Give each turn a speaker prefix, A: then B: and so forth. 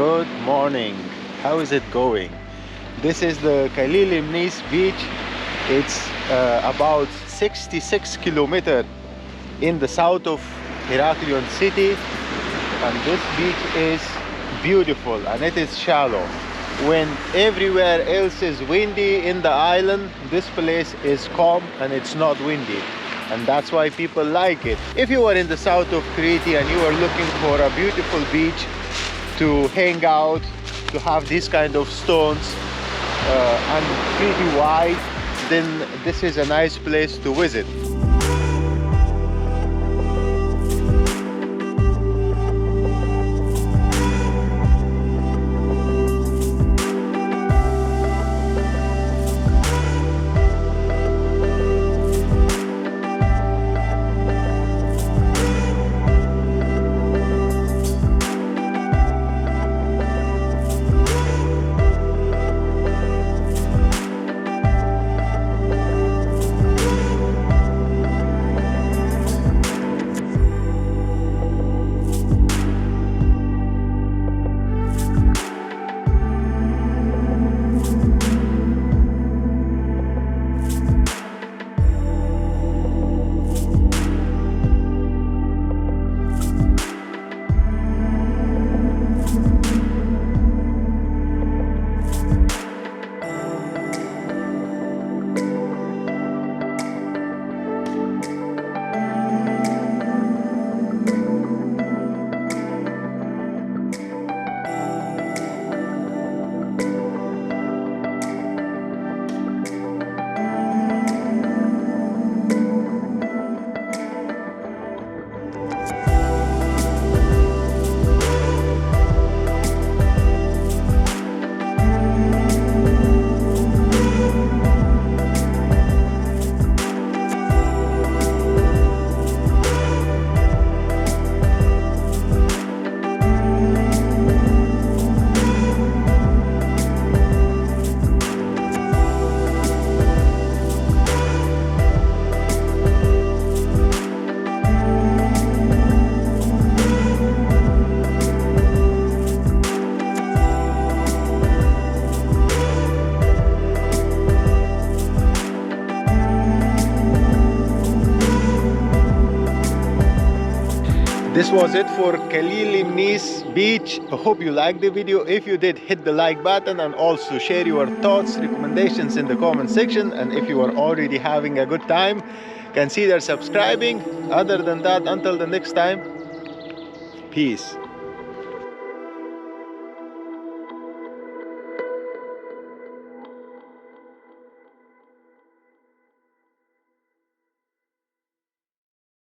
A: Good morning. How is it going? This is the Limenes Beach. It's about 66 kilometers in the south of Heraklion city, and this beach is beautiful and it is shallow. When everywhere else is windy in the island, this place is calm and it's not windy, and that's why people like it. If you are in the south of Kreta and you are looking for a beautiful beach to hang out, to have these kind of stones and pretty wide, then this is a nice place to visit. This was it for Limenes Beach. I hope you liked the video. If you did, hit the like button and also share your thoughts, recommendations in the comment section. And if you are already having a good time, consider subscribing. Other than that, until the next time, peace.